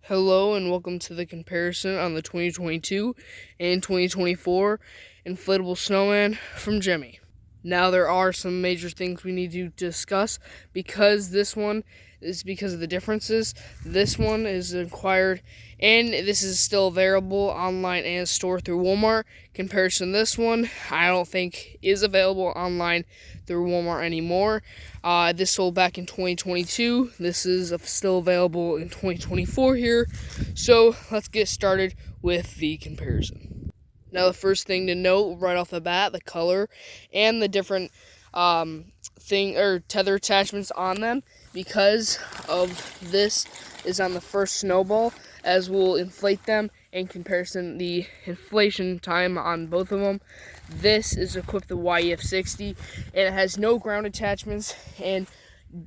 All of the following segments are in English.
Hello and welcome to the comparison on the 2022 and 2024 inflatable snowman from Gemmy. Now there are some major things we need to discuss because because of the differences. This one is acquired and this is still available online and store through Walmart. Comparison this one, I don't think is available online through Walmart anymore. This sold back in 2022. This is still available in 2024 here. So let's get started with the comparison. Now, the first thing to note right off the bat, the color and the different tether attachments on them, because of this is on the first snowball, as we'll inflate them in comparison the inflation time on both of them. This is equipped with YF60 and it has no ground attachments, and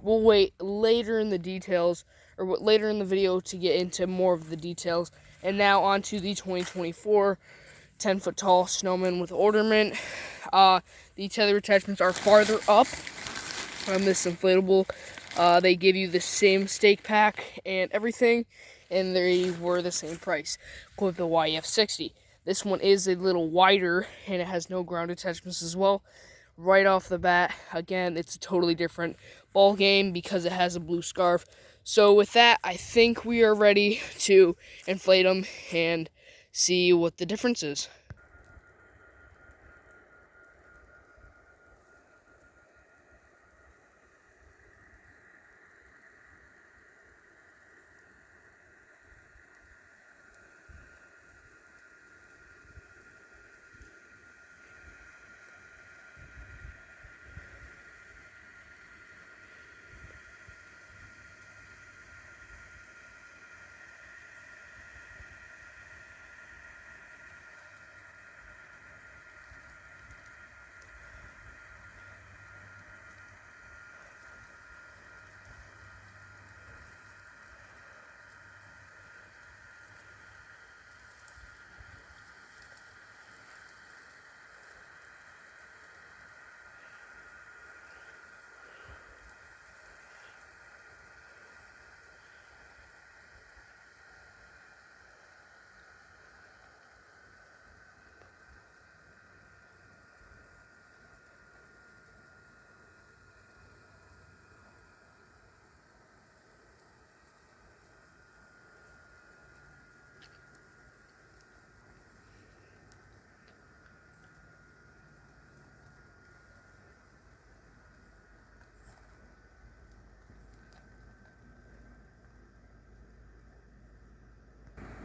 we'll wait later in the details or later in the video to get into more of the details. And now on to the 2024 10-foot tall snowman with ornament. The tether attachments are farther up on this inflatable. They give you the same stake pack and everything, and they were the same price with the YF60. This one is a little wider and it has no ground attachments as well. Right off the bat, again, it's a totally different ball game because it has a blue scarf. So with that, I think we are ready to inflate them and see what the difference is.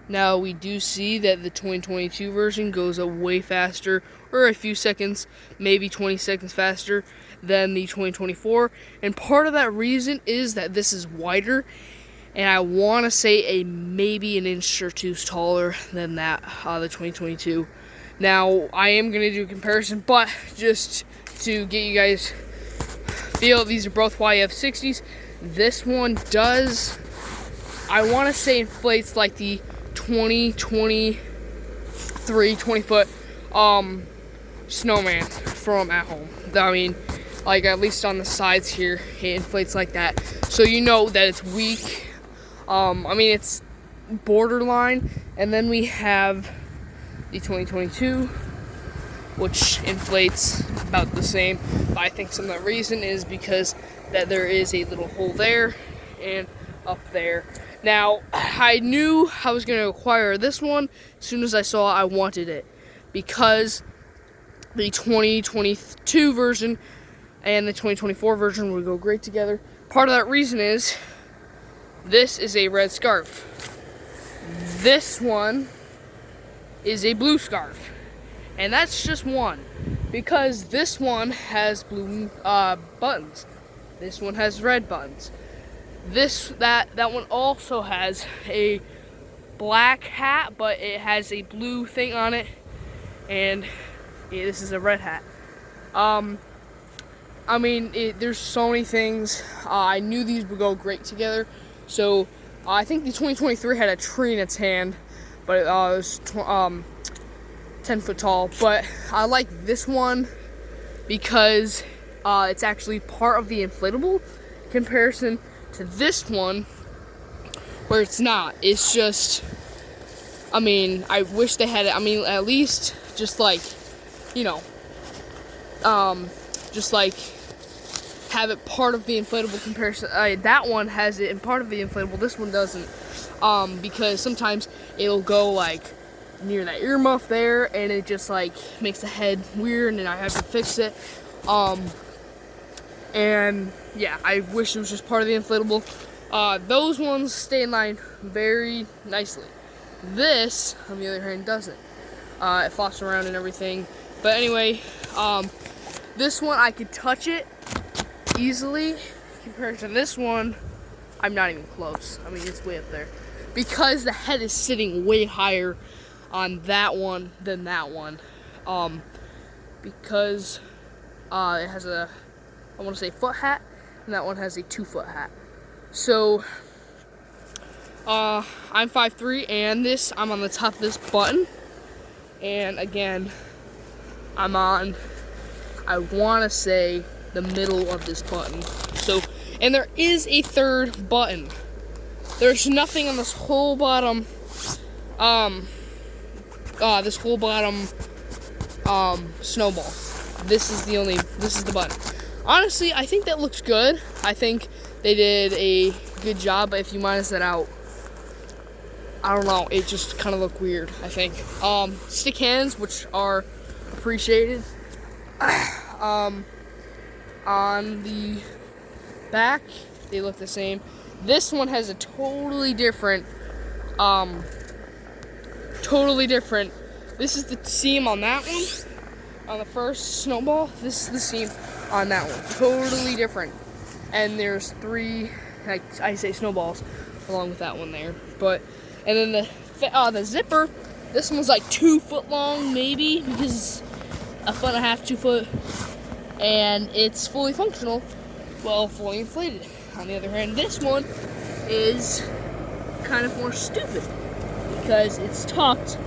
Now, we do see that the 2022 version goes up way faster, or a few seconds, maybe 20 seconds faster than the 2024. And part of that reason is that this is wider, and I want to say maybe an inch or two taller than that, the 2022. Now, I am going to do a comparison, but just to get you guys feel, these are both YF60s. This one does, I want to say, inflates like the 2023 20-foot snowman from at home. I mean, like, at least on the sides here, it inflates like that, so you know that it's weak. I mean, it's borderline. And then we have the 2022, which inflates about the same, but I think some of the reason is because that there is a little hole there and up there. Now, I knew I was going to acquire this one as soon as I saw I wanted it, because the 2022 version and the 2024 version would go great together. Part of that reason is this is a red scarf. This one is a blue scarf. And that's just one, because this one has blue buttons. This one has red buttons. That one also has a black hat, but it has a blue thing on it, and this is a red hat. I mean, there's so many things. I knew these would go great together. So I think the 2023 had a tree in its hand, but it was 10 foot tall. But I like this one because it's actually part of the inflatable comparison to this one, where it's not. It's just, I mean, I wish they had it. I mean, at least just like, you know, just like have it part of the inflatable comparison. That one has it in part of the inflatable. This one doesn't, because sometimes it'll go like near that earmuff there, and it just like makes the head weird, and I have to fix it. And yeah, I wish it was just part of the inflatable. Those ones stay in line very nicely. This, on the other hand, doesn't. It flops around and everything. But anyway, this one I could touch it easily compared to this one. I'm not even close. I mean, it's way up there because the head is sitting way higher on that one than that one. Because it has a, I want to say, foot hat, and that one has a 2-foot hat. So I'm 5'3", and I'm on the top of this button, and again I'm on, I want to say, the middle of this button. So, and there is a third button. There's nothing on this whole bottom snowball. This is the button. Honestly, I think that looks good. I think they did a good job, but if you minus that out, I don't know, it just kind of looked weird, I think. Stick hands, which are appreciated. On the back, they look the same. This one has a totally different, this is the seam on that one. On the first snowball, this is the seam on that one. Totally different. And there's 3, like I say, snowballs along with that one there. But, and then the zipper, this one's like 2 foot long, maybe, because it's 1.5 to 2 foot, and it's fully functional, well, fully inflated. On the other hand, this one is kind of more stupid because it's tucked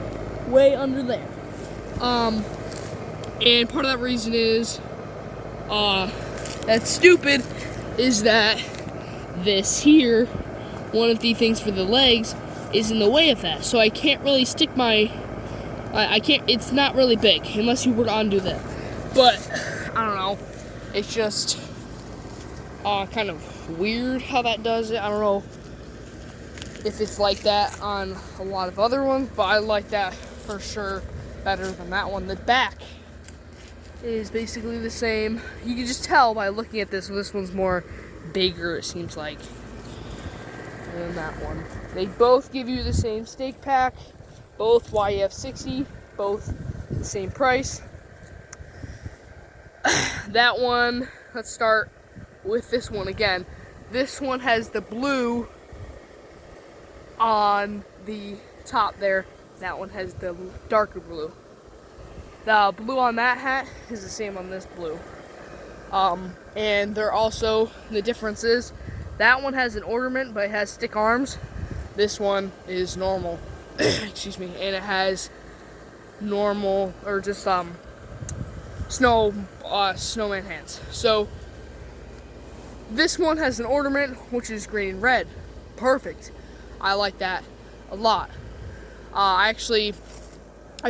way under there. And part of that reason is, that's stupid, is that this here, one of the things for the legs, is in the way of that. So I can't really stick my, I can't, it's not really big, unless you were to undo that. But, I don't know, it's just, kind of weird how that does it. I don't know if it's like that on a lot of other ones, but I like that for sure better than that one. The back is basically the same. You can just tell by looking at this one's more bigger, it seems like, than that one. They both give you the same stake pack, both YF60, both the same price. That one, let's start with this one again. This one has the blue on the top there. That one has the darker blue. The blue on that hat is the same on this blue. And they're also, the difference is, that one has an ornament, but it has stick arms. This one is normal, excuse me, and it has normal, or just, snowman hands. So, this one has an ornament, which is green and red. Perfect. I like that a lot. I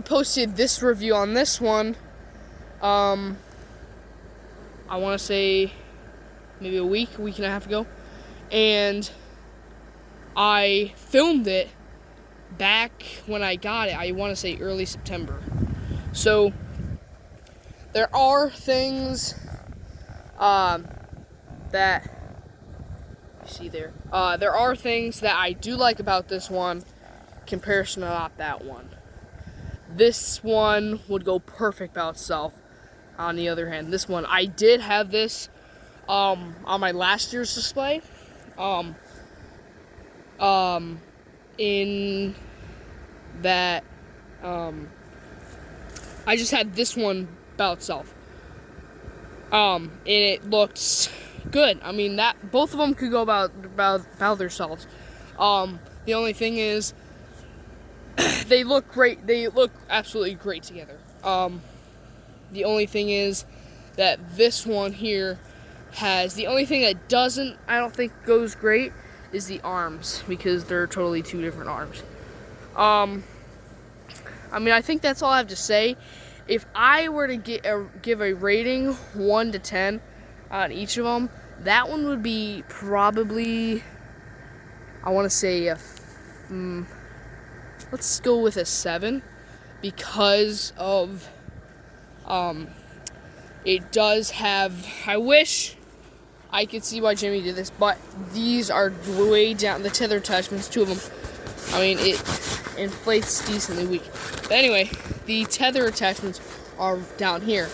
posted this review on this one, I want to say maybe a week and a half ago, and I filmed it back when I got it, I want to say early September. So there are things that you see there. There are things that I do like about this one comparison to not that one. This one would go perfect by itself. On the other hand, this one, I did have this on my last year's display. In that I just had this one by itself. And it looked good. I mean, that both of them could go about themselves. The only thing is, they look great. They look absolutely great together. The only thing is that this one here has, the only thing that doesn't, I don't think, goes great is the arms, because they're totally two different arms. I mean, I think that's all I have to say. If I were to give a rating 1 to 10 on each of them, that one would be probably, I want to say, let's go with a 7, because of, it does have, I wish I could see why Gemmy did this, but these are way down, the tether attachments, 2 of them, I mean, it inflates decently weak. But anyway, the tether attachments are down here.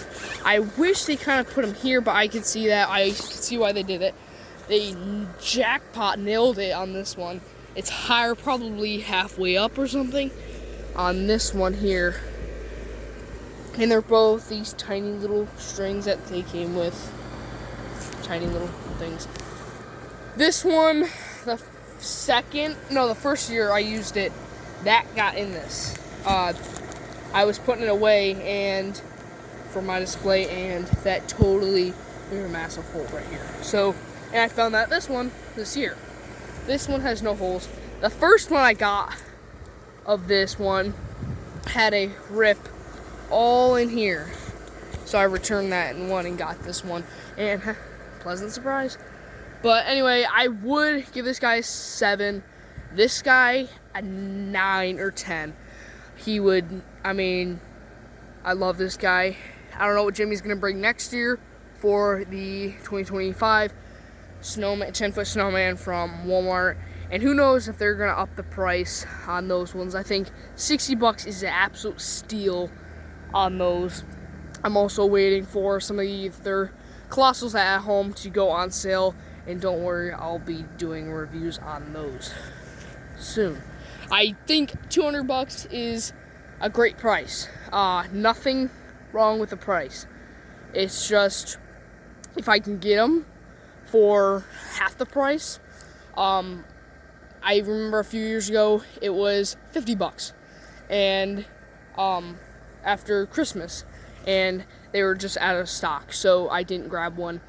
I wish they kind of put them here, but I could see that. I could see why they did it. They jackpot nailed it on this one. It's higher, probably halfway up or something on this one here. And they're both these tiny little strings that they came with. Tiny little things. This one, the first year I used it, that got in this. I was putting it away and for my display, and that totally made a massive hole right here. So, and I found that this year. This one has no holes. The first one I got of this one had a rip all in here. So I returned that one and got this one, and pleasant surprise. But anyway, I would give this guy a 7. This guy a 9 or 10. He would, I mean, I love this guy. I don't know what Gemmy's gonna bring next year for the 2025 snowman, 10-foot snowman from Walmart. And who knows if they're gonna up the price on those ones. I think $60 is an absolute steal on those. I'm also waiting for some of their colossals at home to go on sale. And don't worry, I'll be doing reviews on those soon. I think $200 is a great price. Nothing wrong with the price. It's just, if I can get them for half the price. I remember a few years ago, it was $50. And after Christmas, and they were just out of stock, so I didn't grab one.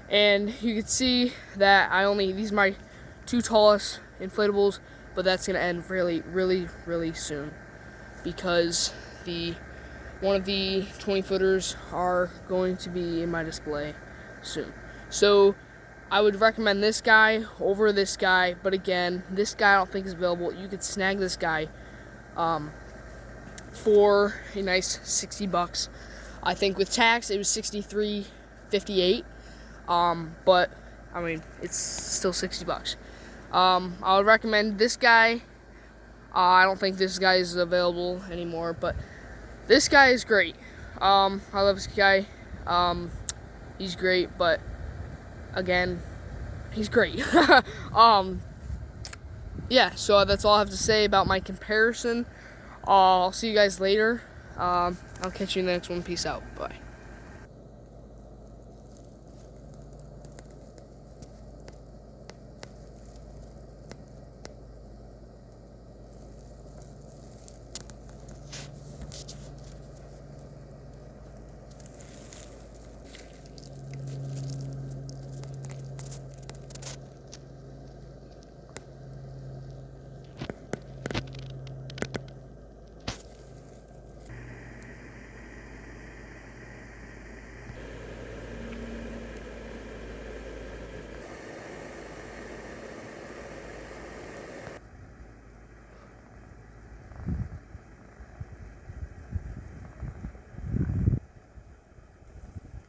And you can see that these are my 2 tallest inflatables, but that's gonna end really, really, really soon, because one of the 20-footers are going to be in my display soon. So I would recommend this guy over this guy, but again, this guy I don't think is available. You could snag this guy for a nice $60. I think with tax it was $63.58. But I mean, it's still $60. I would recommend this guy. I don't think this guy is available anymore, but this guy is great. I love this guy. He's great, but again, he's great. Yeah, so that's all I have to say about my comparison. I'll see you guys later. I'll catch you in the next one. Peace out. Bye.